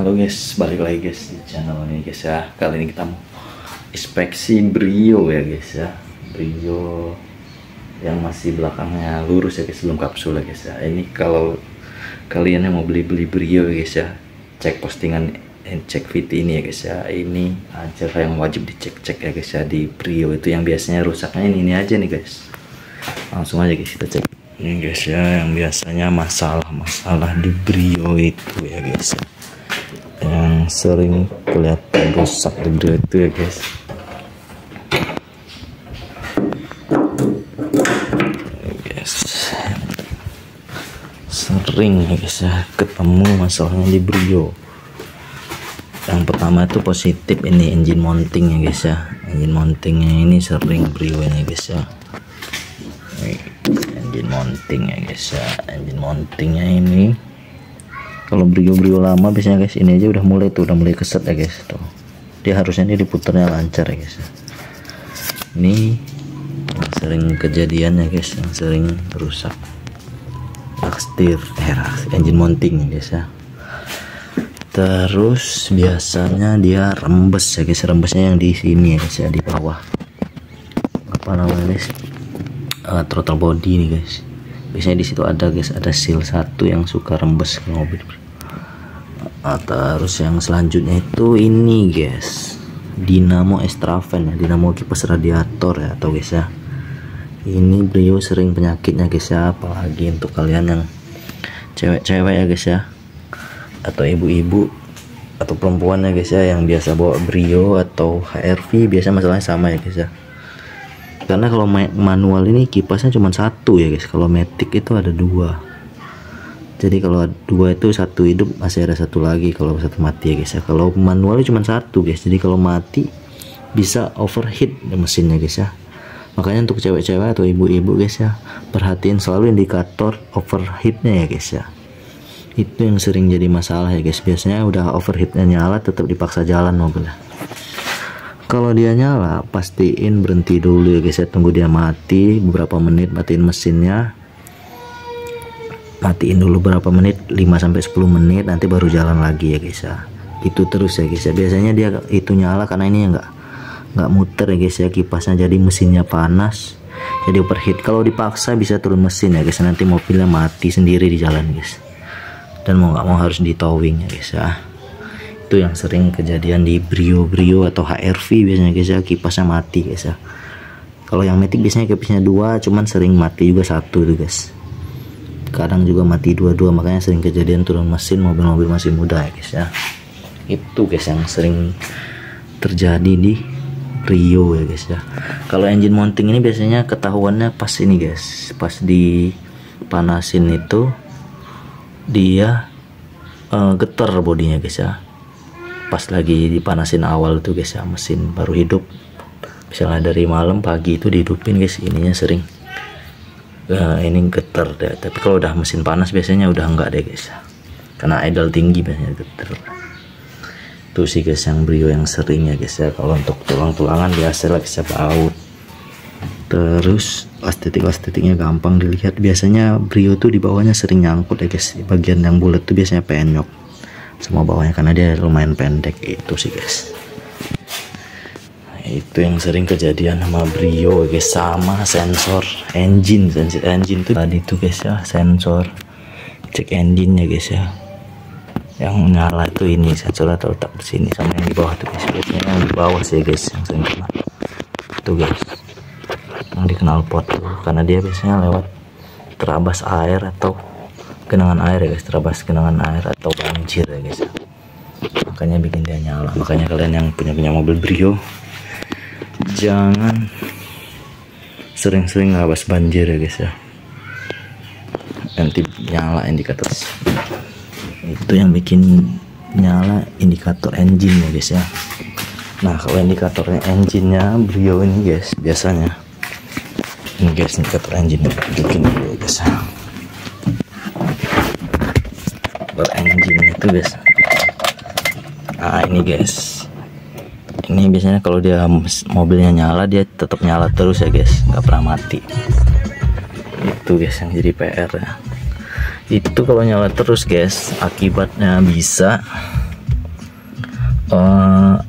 Halo guys, balik lagi guys di channel ini guys ya. Kali ini kita mau inspeksi Brio ya guys ya. Brio yang masih belakangnya lurus ya guys, belum kapsul ya guys ya. Ini kalau kalian yang mau beli Brio ya guys ya, cek postingan cek VT ini ya guys ya. Ini aja yang wajib dicek-cek ya guys ya di Brio itu, yang biasanya rusaknya ini aja nih guys. Langsung aja guys kita cek. Ini guys ya, yang biasanya masalah di Brio itu ya guys ya, yang sering kelihatan rusak di Brio itu ya guys. Sering ya guys ya ketemu masalahnya di Brio. Yang pertama itu positif, ini engine mounting ya guys ya. Engine mountingnya ini sering Brio ini guys ya. Engine mounting ya guys ya. Engine mountingnya ini kalau Brio lama biasanya guys, ini aja udah mulai keset ya guys tuh. Dia harusnya diputarnya lancar ya guys. Ini sering kejadian ya guys, yang sering rusak setir engine mounting ya guys ya. Terus biasanya dia rembes ya guys, rembesnya yang di sini ya guys ya, di bawah apa namanya guys, throttle body nih guys. Biasanya di situ ada guys, ada seal satu yang suka rembes ke mobil. Terus yang selanjutnya itu ini guys, dinamo extravan ya, dinamo kipas radiator ya atau guys ya. Ini Brio sering penyakitnya guys ya, apalagi untuk kalian yang cewek-cewek ya guys ya, atau ibu-ibu atau perempuan ya guys ya, yang biasa bawa Brio atau HRV, biasa masalahnya sama ya guys ya. Karena kalau manual ini kipasnya cuma satu ya guys, kalau matic itu ada dua. Jadi kalau dua itu satu hidup, masih ada satu lagi kalau satu mati ya guys ya. Kalau manualnya cuma satu guys, jadi kalau mati bisa overheat mesinnya guys ya. Makanya untuk cewek-cewek atau ibu-ibu guys ya, perhatiin selalu indikator overheatnya ya guys ya. Itu yang sering jadi masalah ya guys. Biasanya udah overheatnya nyala tetap dipaksa jalan mobilnya. Kalau dia nyala, pastiin berhenti dulu ya guys ya, tunggu dia mati beberapa menit, matiin mesinnya. Matiin dulu berapa menit, 5-10 menit, nanti baru jalan lagi ya guys ya. Itu terus ya guys ya. Biasanya dia itu nyala karena ini ya nggak muter ya guys ya kipasnya, jadi mesinnya panas, jadi overheat. Kalau dipaksa bisa turun mesin ya guys, nanti mobilnya mati sendiri di jalan guys. Dan mau nggak mau harus di towing ya guys ya. Itu yang sering kejadian di Brio atau HRV biasanya guys ya, kipasnya mati guys ya. Kalau yang matic biasanya kipasnya dua, cuman sering mati juga satu tuh guys. Kadang juga mati dua-dua, makanya sering kejadian turun mesin mobil-mobil masih muda ya guys ya. Itu guys yang sering terjadi di Brio ya guys ya. Kalau engine mounting ini biasanya ketahuannya pas ini guys, pas dipanasin itu dia getar bodinya guys ya. Pas lagi dipanasin awal tuh guys ya, mesin baru hidup, misalnya dari malam pagi itu dihidupin guys, ininya sering ini getar deh. Tapi kalau udah mesin panas biasanya udah enggak deh guys ya, karena idle tinggi biasanya getar. Itu sih guys yang Brio yang sering ya guys ya. Kalau untuk tulang-tulangan biasa lah guys ya, baut. Terus estetiknya gampang dilihat. Biasanya Brio tuh di bawahnya sering nyangkut ya guys, di bagian yang bulat tuh biasanya penyok semua bawahnya karena dia lumayan pendek. Itu sih guys, itu yang sering kejadian sama Brio guys. Sama sensor engine tuh tadi tuh guys ya, sensor cek engine ya guys ya, yang nyala itu ini sensornya terletak di sini, sama yang di bawah tuh guys. Biasanya yang di bawah sih guys yang sering kena tuh guys, yang di knalpot tuh, karena dia biasanya lewat terabas air atau genangan air ya guys, terabas genangan air atau banjir ya guys, makanya bikin dia nyala. Makanya kalian yang punya mobil Brio jangan sering-sering ngabas banjir ya guys ya, nanti nyala indikator. Itu yang bikin nyala indikator engine ya guys ya. Nah kalau indikatornya engine-nya Brio ini guys, biasanya ini guys, indikator engine bikin dulu guys ya. Engine itu guys, nah ini guys, ini biasanya kalau dia mobilnya nyala dia tetap nyala terus ya guys, nggak pernah mati. Itu guys yang jadi PR ya. Itu kalau nyala terus guys, akibatnya bisa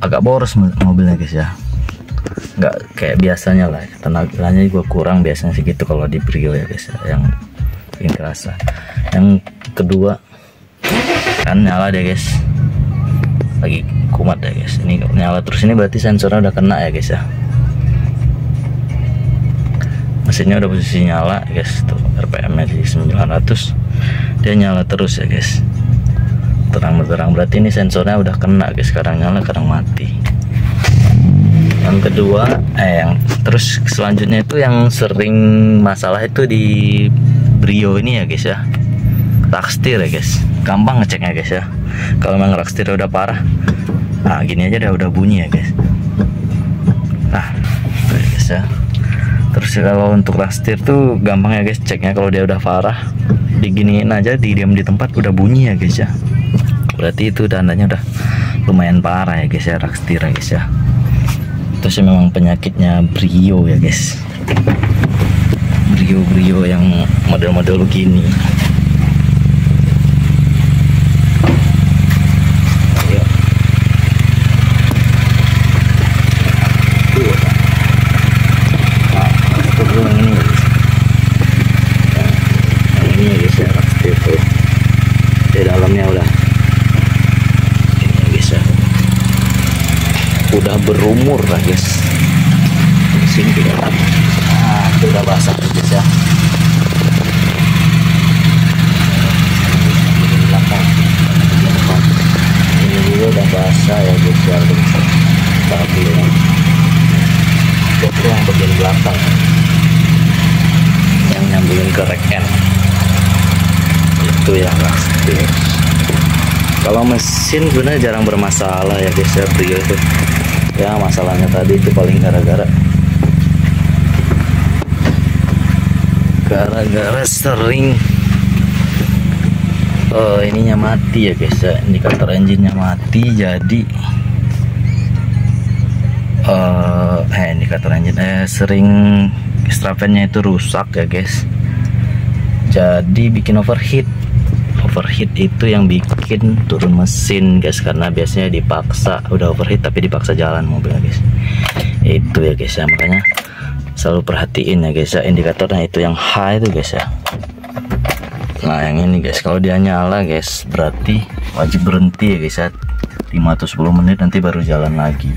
agak boros mobilnya guys ya, nggak kayak biasanya lah, tenaganya juga kurang biasanya segitu kalau di Brio ya guys ya, yang bikin kerasa. Yang kedua kan nyala deh guys, lagi kumat ya guys, ini nyala terus, ini berarti sensornya udah kena ya guys ya. Mesinnya udah posisi nyala guys, tuh RPM nya di 900, dia nyala terus ya guys, terang-terang, berarti ini sensornya udah kena guys, kadang nyala kadang mati. Yang kedua yang terus selanjutnya itu yang sering masalah itu di Brio ini ya guys ya, Rockstir ya guys, gampang ngeceknya guys ya. Kalau memang Rockstir udah parah, nah gini aja udah bunyi ya guys. Nah itu ya guys ya. Terus kalau untuk Rockstir tuh gampang ya guys ceknya, kalau dia udah parah diginiin aja, diam di tempat udah bunyi ya guys ya, berarti itu tandanya udah lumayan parah ya guys ya, Rockstir ya guys ya. Terus memang penyakitnya Brio ya guys, Brio yang model-model gini. Udah berumur lah guys, sini juga itu udah basah guys ya. Ini juga udah basah ya guys ya, tapi itu yang bagian belakang yang nyambungin ke reken itu yang pasti. Kalau mesin sebenarnya jarang bermasalah ya guys ya, Brio itu ya, masalahnya tadi itu paling gara-gara sering ininya mati ya guys ya, indikator engine-nya mati, jadi indikator engine sering strapnya itu rusak ya guys, jadi bikin overheat itu yang bikin turun mesin guys, karena biasanya dipaksa udah overheat tapi dipaksa jalan mobilnya guys. Itu ya guys ya, makanya selalu perhatiin ya guys ya, indikatornya itu yang high itu guys ya. Nah yang ini guys, kalau dia nyala guys berarti wajib berhenti ya guys ya, 5 atau 10 menit nanti baru jalan lagi.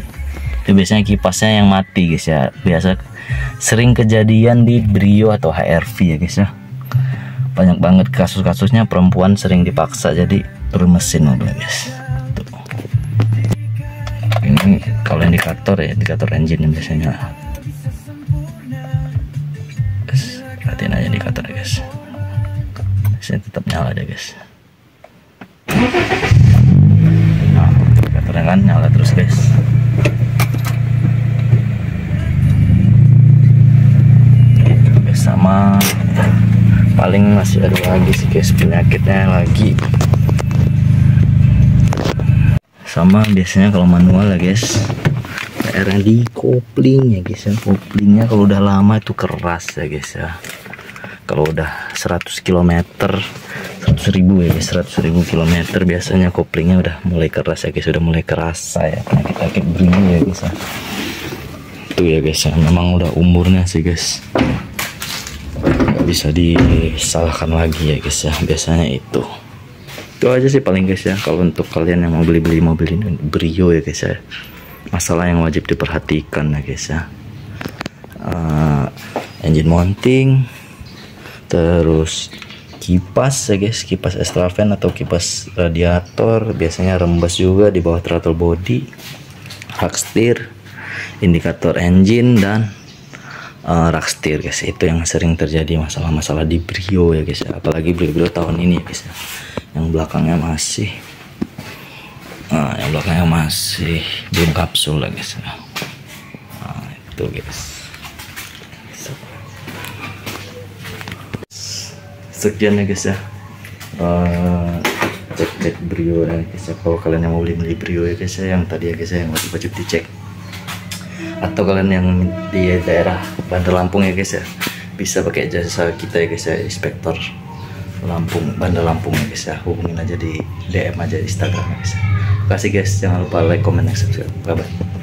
Itu biasanya kipasnya yang mati guys ya, biasa sering kejadian di Brio atau HR-V ya guys ya. Banyak banget kasus-kasusnya perempuan sering dipaksa jadi turun mesin mobil guys. Tuh. Ini kalau indikator ya, indikator engine biasanya. Guys, perhatiin aja indikator ya guys. Biasanya tetap nyala deh guys. Nah, indikatornya kan nyala terus guys. Sama paling masih ada lagi sih guys penyakitnya lagi, sama biasanya kalau manual ya guys, PR di kopling ya guys ya, koplingnya kalau udah lama itu keras ya guys ya. Kalau udah 100 km 100.000 ya guys, 100.000 km biasanya koplingnya udah mulai keras ya guys, udah mulai kerasa ya penyakit Brio ya guys ya. Itu ya guys ya, memang udah umurnya sih guys, bisa disalahkan lagi ya guys ya, biasanya itu aja sih paling guys ya. Kalau untuk kalian yang mau beli mobil ini Brio ya guys ya, masalah yang wajib diperhatikan ya guys ya, engine mounting, terus kipas ya guys, kipas extravan atau kipas radiator biasanya rembes juga di bawah throttle body, Rockstir, indikator engine, dan Rockstir guys. Itu yang sering terjadi masalah-masalah di Brio ya guys ya, apalagi Brio tahun ini ya guys ya. Yang belakangnya masih belum kapsul ya guys ya. Nah, itu guys. Sekian ya guys ya, cek Brio ya guys ya. Kalau kalian yang mau beli Brio ya guys ya, yang tadi ya guys ya, yang wajib dicek, atau kalian yang di daerah Bandar Lampung ya guys ya, bisa pakai jasa kita ya guys ya, inspektor Lampung, Bandar Lampung ya guys ya. Hubungin aja di DM aja di Instagram ya guys. Terima kasih guys, jangan lupa like, comment, dan subscribe. Bye bye.